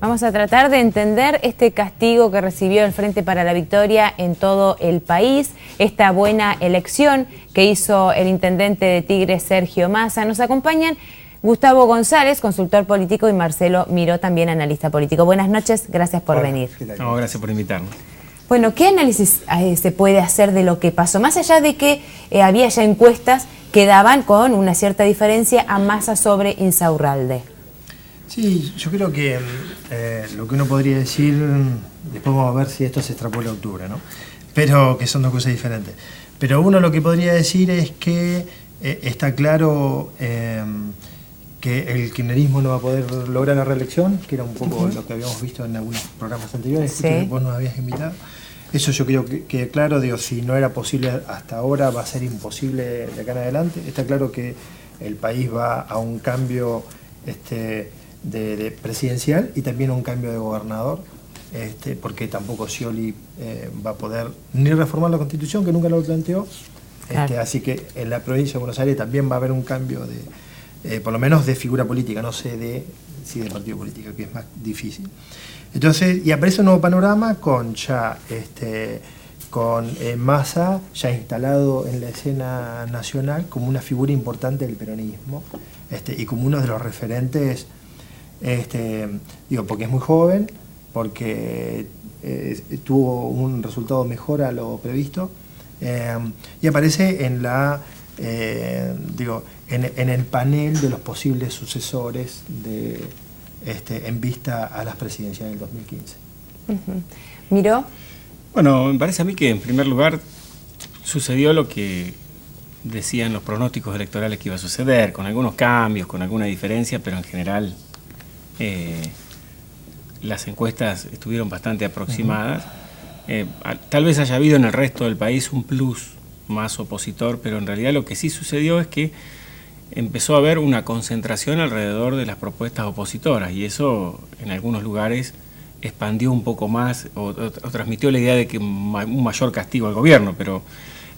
Vamos a tratar de entender este castigo que recibió el Frente para la Victoria en todo el país, esta buena elección que hizo el intendente de Tigre, Sergio Massa. Nos acompañan Gustavo González, consultor político, y Marcelo Miró, también analista político. Buenas noches, gracias por venir. No, gracias por invitarnos. Bueno, ¿qué análisis se puede hacer de lo que pasó? Más allá de que había ya encuestas que daban con una cierta diferencia a Massa sobre Insaurralde. Sí, yo creo que lo que uno podría decir, después vamos a ver si esto se extrapola a octubre, ¿no? Pero que son dos cosas diferentes. Pero uno lo que podría decir es que está claro que el kirchnerismo no va a poder lograr la reelección, que era un poco lo que habíamos visto en algunos programas anteriores, sí, que vos nos habías invitado. Eso yo creo que claro, digo, si no era posible hasta ahora, va a ser imposible de acá en adelante. Está claro que el país va a un cambio de presidencial y también a un cambio de gobernador, porque tampoco Scioli va a poder ni reformar la Constitución, que nunca lo planteó. Claro. Así que en la provincia de Buenos Aires también va a haber un cambio por lo menos de figura política, no sé si de partido político, que es más difícil. Entonces, y aparece un nuevo panorama con Massa ya instalado en la escena nacional como una figura importante del peronismo, y como uno de los referentes, porque es muy joven, porque tuvo un resultado mejor a lo previsto, y aparece en en el panel de los posibles sucesores en vista a las presidenciales del 2015. ¿Miró? Bueno, me parece a mí que en primer lugar sucedió lo que decían los pronósticos electorales que iba a suceder, con algunos cambios, con alguna diferencia, pero en general las encuestas estuvieron bastante aproximadas. Tal vez haya habido en el resto del país un plus más opositor, pero en realidad lo que sí sucedió es que empezó a haber una concentración alrededor de las propuestas opositoras, y eso en algunos lugares expandió un poco más o transmitió la idea de que un mayor castigo al gobierno, pero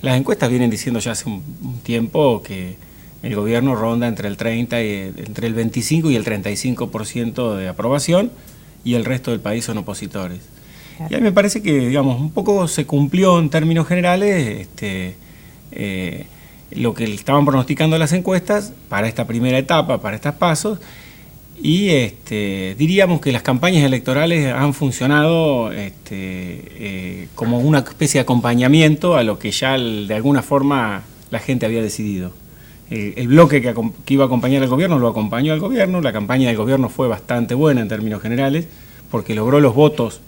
las encuestas vienen diciendo ya hace un tiempo que el gobierno ronda entre el 25 y el 35% de aprobación, y el resto del país son opositores. Y a mí me parece que, digamos, un poco se cumplió en términos generales lo que estaban pronosticando las encuestas para esta primera etapa, para estos pasos, y diríamos que las campañas electorales han funcionado como una especie de acompañamiento a lo que ya de alguna forma la gente había decidido. El bloque que iba a acompañar al gobierno lo acompañó al gobierno. La campaña del gobierno fue bastante buena en términos generales, porque logró los votos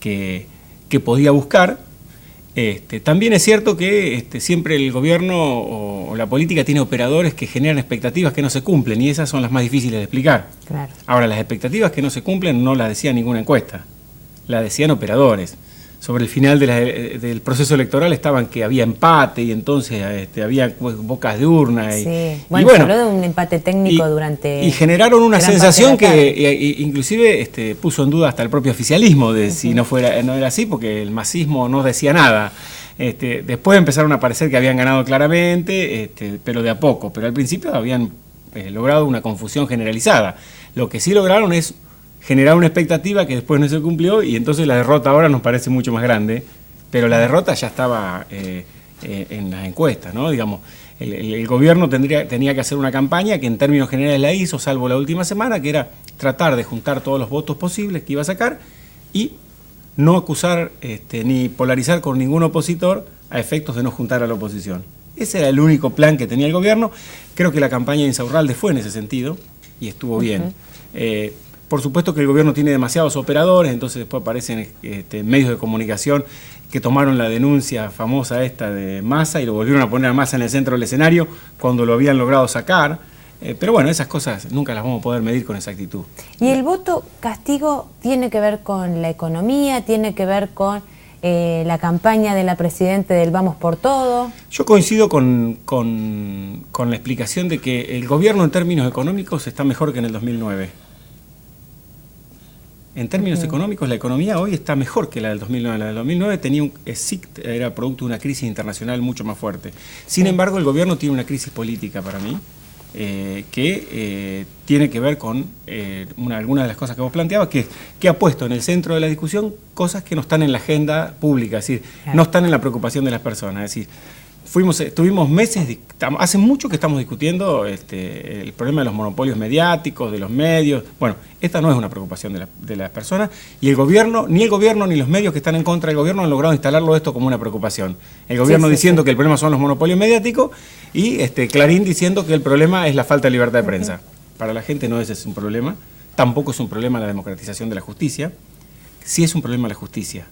que podía buscar. También es cierto que siempre el gobierno o la política tiene operadores que generan expectativas que no se cumplen, y esas son las más difíciles de explicar. Claro. Ahora, las expectativas que no se cumplen no las decía ninguna encuesta, las decían operadores. Sobre el final del proceso electoral estaban que había empate, y entonces había bocas de urna. Sí. Bueno, se habló de un empate técnico durante... Y generaron una sensación que inclusive puso en duda hasta el propio oficialismo de si no era así, porque el masismo no decía nada. Después empezaron a parecer que habían ganado claramente, pero de a poco. Pero al principio habían logrado una confusión generalizada. Lo que sí lograron es generar una expectativa que después no se cumplió, y entonces la derrota ahora nos parece mucho más grande, pero la derrota ya estaba en las encuestas, ¿no? Digamos, el gobierno tenía que hacer una campaña que en términos generales la hizo, salvo la última semana, que era tratar de juntar todos los votos posibles que iba a sacar y no acusar ni polarizar con ningún opositor a efectos de no juntar a la oposición. Ese era el único plan que tenía el gobierno. Creo que la campaña de Insaurralde fue en ese sentido y estuvo bien. Por supuesto que el gobierno tiene demasiados operadores, entonces después aparecen medios de comunicación que tomaron la denuncia famosa de Massa y lo volvieron a poner a Massa en el centro del escenario cuando lo habían logrado sacar. Pero bueno, esas cosas nunca las vamos a poder medir con exactitud. ¿Y el voto castigo tiene que ver con la economía, tiene que ver con la campaña de la Presidente del Vamos por Todo? Yo coincido con la explicación de que el gobierno en términos económicos está mejor que en el 2009. En términos económicos, la economía hoy está mejor que la del 2009. La del 2009 era producto de una crisis internacional mucho más fuerte. Sin embargo, el gobierno tiene una crisis política para mí, que tiene que ver con algunas de las cosas que vos planteabas, que ha puesto en el centro de la discusión cosas que no están en la agenda pública, es decir, claro, no están en la preocupación de las personas. Es decir, tuvimos meses, hace mucho que estamos discutiendo el problema de los monopolios mediáticos, de los medios. Bueno, esta no es una preocupación de las personas, y ni el gobierno ni los medios que están en contra del gobierno han logrado instalarlo esto como una preocupación. El gobierno diciendo que el problema son los monopolios mediáticos, y Clarín diciendo que el problema es la falta de libertad de prensa. Para la gente no ese es un problema, tampoco es un problema la democratización de la justicia, sí es un problema la justicia.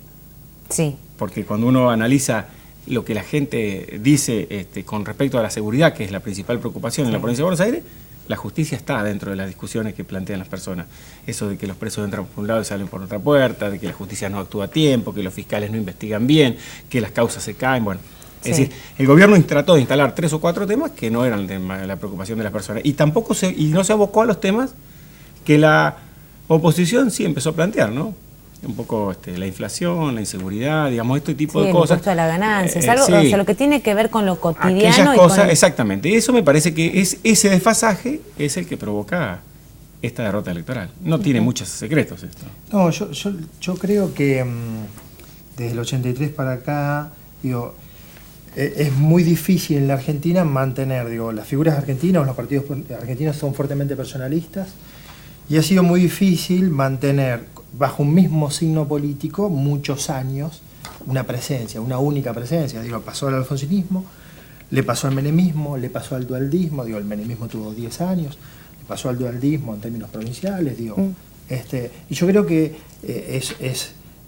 Sí. Porque cuando uno analiza lo que la gente dice con respecto a la seguridad, que es la principal preocupación en la provincia de Buenos Aires, la justicia está dentro de las discusiones que plantean las personas. Eso de que los presos entran por un lado y salen por otra puerta, de que la justicia no actúa a tiempo, que los fiscales no investigan bien, que las causas se caen, bueno. Es decir, el gobierno trató de instalar 3 o 4 temas que no eran la preocupación de las personas, y no se abocó a los temas que la oposición sí empezó a plantear, ¿no? Un poco la inflación, la inseguridad, digamos, este tipo de cosas. El impuesto a la ganancia, es algo, o sea, lo que tiene que ver con lo cotidiano. Aquellas cosas, exactamente. Eso me parece que ese desfasaje es el que provoca esta derrota electoral. No tiene muchos secretos esto. No, yo creo que desde el 83 para acá, digo, es muy difícil en la Argentina mantener, digo, las figuras argentinas, los partidos argentinos son fuertemente personalistas, y ha sido muy difícil mantener bajo un mismo signo político muchos años una presencia, una única presencia. Digo, pasó al alfonsinismo, le pasó al menemismo, le pasó al dualdismo, digo, el menemismo tuvo 10 años, le pasó al dualdismo en términos provinciales, digo, y yo creo que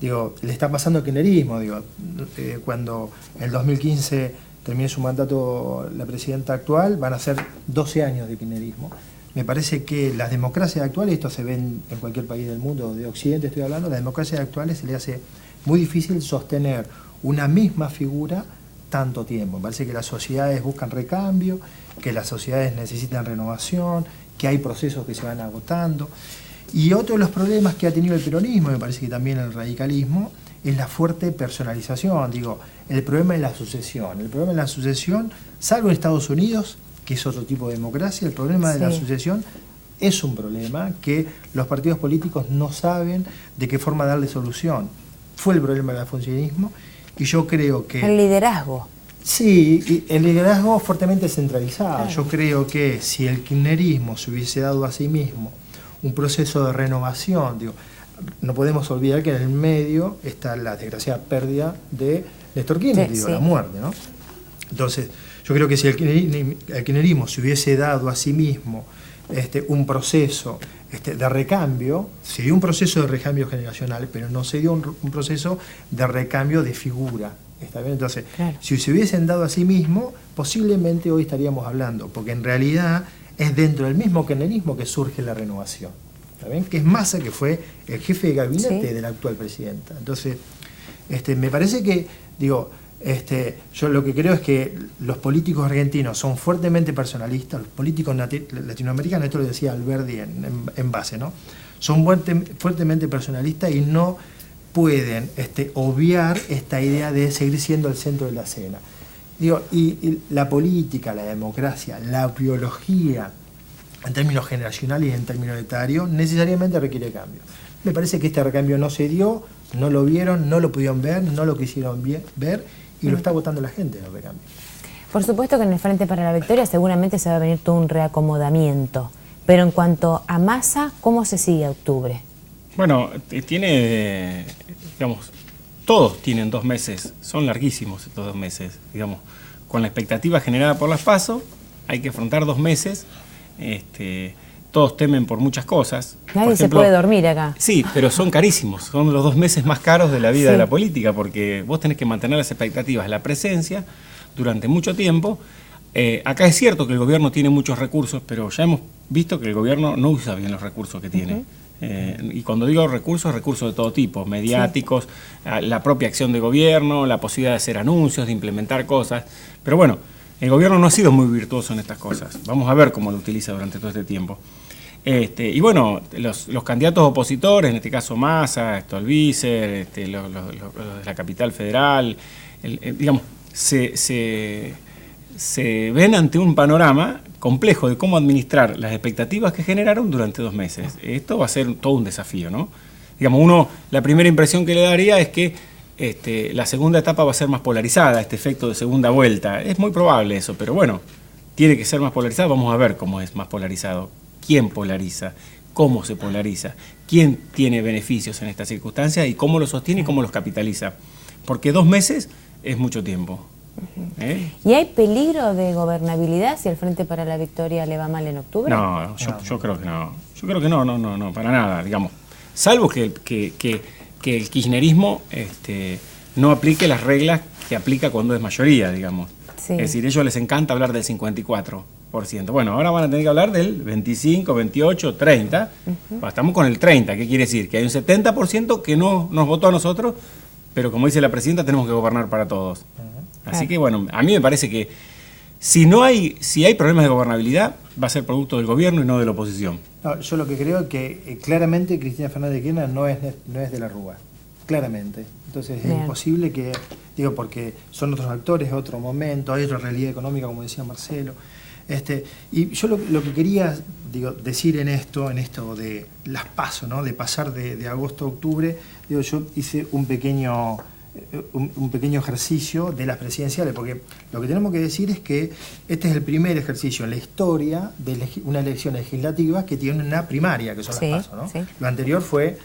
digo, le está pasando al kirchnerismo, digo, cuando en el 2015 termine su mandato la presidenta actual, van a ser 12 años de kirchnerismo. Me parece que las democracias actuales, esto se ve en cualquier país del mundo, de Occidente estoy hablando, las democracias actuales se le hace muy difícil sostener una misma figura tanto tiempo. Me parece que las sociedades buscan recambio, que las sociedades necesitan renovación, que hay procesos que se van agotando. Y otro de los problemas que ha tenido el peronismo, me parece que también el radicalismo, es la fuerte personalización. Digo, el problema de la sucesión. El problema de la sucesión, salvo en Estados Unidos, que es otro tipo de democracia, el problema de la sucesión es un problema que los partidos políticos no saben de qué forma darle solución. Fue el problema del alfonsinismo, y yo creo que... El liderazgo. Sí, el liderazgo fuertemente centralizado. Claro. Yo creo que si el kirchnerismo se hubiese dado a sí mismo un proceso de renovación, digo, no podemos olvidar que en el medio está la desgraciada pérdida de Néstor Kirchner, la muerte, ¿no? Entonces, yo creo que si el kirchnerismo se hubiese dado a sí mismo un proceso de recambio, se dio un proceso de recambio generacional, pero no se dio un proceso de recambio de figura. ¿Está bien? Entonces, claro, si se hubiesen dado a sí mismo, posiblemente hoy estaríamos hablando, porque en realidad es dentro del mismo kirchnerismo que surge la renovación. ¿Está bien? Que es Massa, que fue el jefe de gabinete de la actual presidenta. Entonces, me parece que, digo, yo lo que creo es que los políticos argentinos son fuertemente personalistas, los políticos latinoamericanos, esto lo decía Alberdi en base, ¿no? Son fuertemente personalistas y no pueden obviar esta idea de seguir siendo el centro de la escena. Digo, y la política, la democracia, la biología, en términos generacionales y en términos etarios, necesariamente requiere cambio. Me parece que este recambio no se dio, no lo vieron, no lo pudieron ver, no lo quisieron ver, y lo está votando la gente, el recambio. Por supuesto que en el Frente para la Victoria seguramente se va a venir todo un reacomodamiento, pero en cuanto a Massa, ¿cómo se sigue a octubre? Bueno, tiene, digamos, todos tienen 2 meses, son larguísimos estos 2 meses, digamos, con la expectativa generada por las PASO, hay que afrontar 2 meses, todos temen por muchas cosas. Nadie se puede dormir acá. Sí, pero son carísimos, son los 2 meses más caros de la vida de la política, porque vos tenés que mantener las expectativas, la presencia, durante mucho tiempo. Acá es cierto que el gobierno tiene muchos recursos, pero ya hemos visto que el gobierno no usa bien los recursos que tiene. Y cuando digo recursos de todo tipo, mediáticos, la propia acción de gobierno, la posibilidad de hacer anuncios, de implementar cosas. Pero bueno, el gobierno no ha sido muy virtuoso en estas cosas. Vamos a ver cómo lo utiliza durante todo este tiempo. Y bueno, los candidatos opositores, en este caso Massa, Stolbizer, los de la capital federal, digamos, se ven ante un panorama complejo de cómo administrar las expectativas que generaron durante 2 meses. Esto va a ser todo un desafío, ¿no? Digamos, la primera impresión que le daría es que la segunda etapa va a ser más polarizada, este efecto de segunda vuelta. Es muy probable eso, pero bueno, tiene que ser más polarizado. Vamos a ver cómo es más polarizado. ¿Quién polariza? ¿Cómo se polariza? ¿Quién tiene beneficios en esta circunstancia? ¿Y cómo los sostiene y cómo los capitaliza? Porque 2 meses es mucho tiempo. ¿Y hay peligro de gobernabilidad si el Frente para la Victoria le va mal en octubre? No, yo creo que no. Yo creo que no, para nada, digamos. Salvo que el kirchnerismo no aplique las reglas que aplica cuando es mayoría, digamos. Sí. Es decir, a ellos les encanta hablar del 54%. Bueno, ahora van a tener que hablar del 25, 28, 30. Estamos con el 30, ¿qué quiere decir? Que hay un 70% que no nos votó a nosotros, pero como dice la presidenta, tenemos que gobernar para todos. Así que bueno, a mí me parece que si hay problemas de gobernabilidad, va a ser producto del gobierno y no de la oposición. No, yo lo que creo es que claramente Cristina Fernández de Kirchner no es de la Rúa, claramente. Entonces es imposible que, porque son otros actores, otro momento, hay otra realidad económica, como decía Marcelo. Y yo lo que quería decir en esto de las PASO, ¿no? De pasar de agosto a octubre, yo hice un pequeño ejercicio de las presidenciales, porque lo que tenemos que decir es que este es el primer ejercicio en la historia de una elección legislativa que tiene una primaria, que son las PASO, ¿no? Sí. Lo anterior fue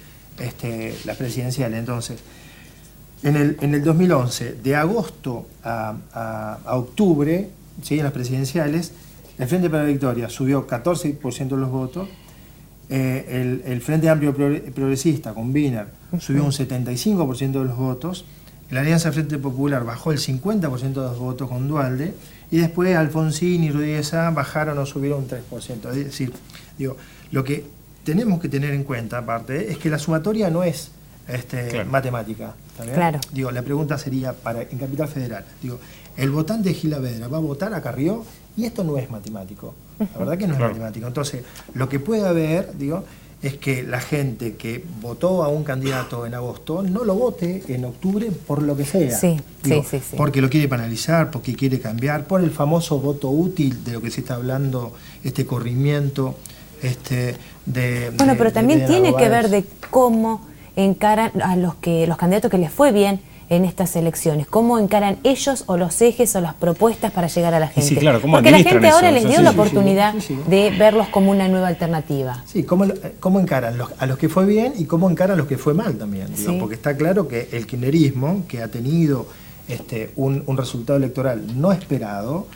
las presidenciales. Entonces, en el 2011, de agosto a octubre, en las presidenciales, el Frente para la Victoria subió 14% de los votos, el Frente Amplio Progresista con Wiener subió un 75% de los votos, la Alianza Frente Popular bajó el 50% de los votos con Duhalde, y después Alfonsín y Rodríguez Sá bajaron o subieron un 3%. Es decir, lo que tenemos que tener en cuenta, aparte, es que la sumatoria no es matemática. ¿Está bien? Claro. La pregunta sería, en Capital Federal, el votante de Gilavedra va a votar a Carrió, y esto no es matemático. La verdad que no es matemático. Entonces, lo que puede haber, es que la gente que votó a un candidato en agosto no lo vote en octubre por lo que sea. Sí. Porque lo quiere penalizar, porque quiere cambiar, por el famoso voto útil de lo que se está hablando, corrimiento. Pero también tiene que ver de cómo encaran a los candidatos que les fue bien en estas elecciones, cómo encaran ellos o los ejes o las propuestas para llegar a la gente. Sí, claro, porque la gente ahora les dio la oportunidad de verlos como una nueva alternativa. Sí, cómo encaran a los que fue bien y cómo encaran a los que fue mal también. Porque está claro que el kirchnerismo, que ha tenido un resultado electoral no esperado,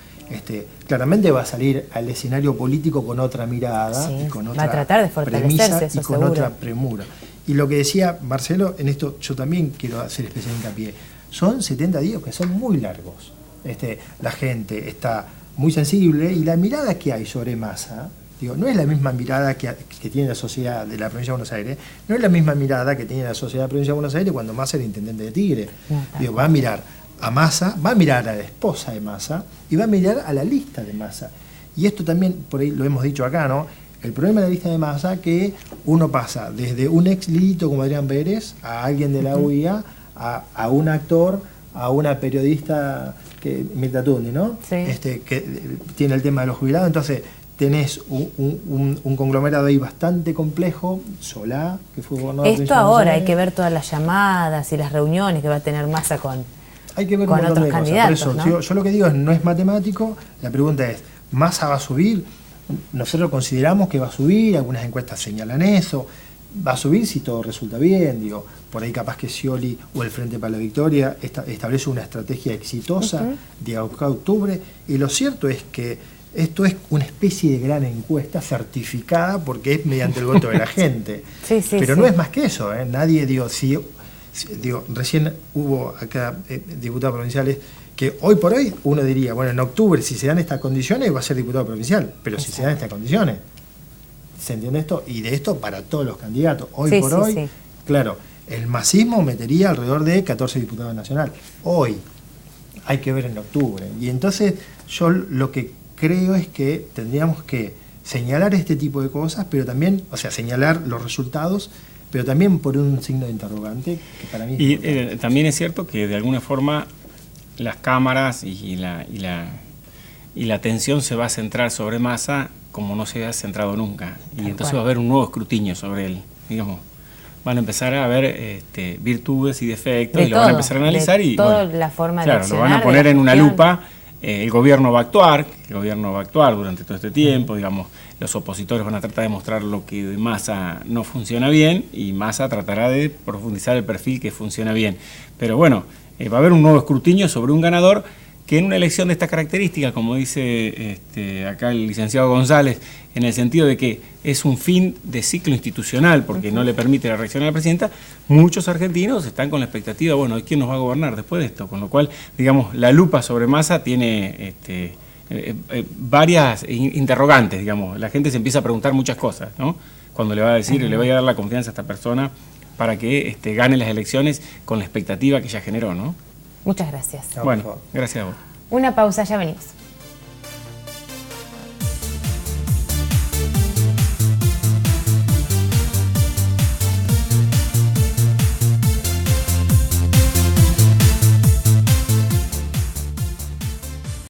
claramente va a salir al escenario político con otra mirada, y con otra va a tratar de fortalecerse, y con otra premura. Y lo que decía Marcelo, en esto yo también quiero hacer especial hincapié, son 70 días que son muy largos. La gente está muy sensible y la mirada que hay sobre Massa, no es la misma mirada que tiene la sociedad de la provincia de Buenos Aires, no es la misma mirada que tiene la sociedad de la provincia de Buenos Aires cuando Massa era intendente de Tigre. Va a mirar a Massa, va a mirar a la esposa de Massa y va a mirar a la lista de Massa. Y esto también, por ahí lo hemos dicho acá, ¿no? El problema de la lista de Massa que uno pasa desde un ex Lito como Adrián Pérez a alguien de la UIA, a un actor, a una periodista, Mirta Tundi, ¿no? Sí. Que tiene el tema de los jubilados. Entonces tenés un conglomerado ahí bastante complejo. Solá, que fue gobernador de Esto ahora hay que ver todas las llamadas y las reuniones que va a tener Massa con otros candidatos. Por eso, ¿no? Yo lo que digo es, no es matemático. La pregunta es, ¿Massa va a subir? Nosotros consideramos que va a subir, algunas encuestas señalan eso, va a subir si todo resulta bien, por ahí capaz que Scioli o el Frente para la Victoria establece una estrategia exitosa de acá a octubre, y lo cierto es que esto es una especie de gran encuesta certificada porque es mediante el voto de la gente, pero no es más que eso, nadie, recién hubo acá diputados provinciales que hoy por hoy uno diría, bueno, en octubre si se dan estas condiciones va a ser diputado provincial, pero si se dan estas condiciones, ¿se entiende esto? Y de esto para todos los candidatos. Hoy por hoy, claro, el masismo metería alrededor de 14 diputados nacionales. Hoy hay que ver en octubre. Y entonces yo lo que creo es que tendríamos que señalar este tipo de cosas, pero también, señalar los resultados, pero también por un signo de interrogante, que para mí es también es cierto que de alguna forma las cámaras y y la atención se va a centrar sobre Massa como no se ha centrado nunca. Y entonces va a cual. haber un nuevo escrutinio sobre él, digamos. Van a empezar a ver virtudes y defectos, y lo van a empezar a analizar. Y toda bueno, la forma de claro, accionar, lo van a poner de en una gestión. lupa. El gobierno va a actuar durante todo este tiempo, digamos, los opositores van a tratar de mostrar lo que de Massa no funciona bien, y Massa tratará de profundizar el perfil que funciona bien. Pero bueno, va a haber un nuevo escrutinio sobre un ganador que en una elección de esta característica, como dice acá el licenciado González, en el sentido de que es un fin de ciclo institucional porque no le permite la reacción a la presidenta, muchos argentinos están con la expectativa, bueno, ¿quién nos va a gobernar después de esto? Con lo cual, digamos, la lupa sobre Massa tiene varias interrogantes, digamos. La gente se empieza a preguntar muchas cosas, ¿no? Cuando le va a decir, le voy a dar la confianza a esta persona para que gane las elecciones con la expectativa que ella generó, ¿no? Muchas gracias. Bueno, gracias a vos. Una pausa, ya venimos.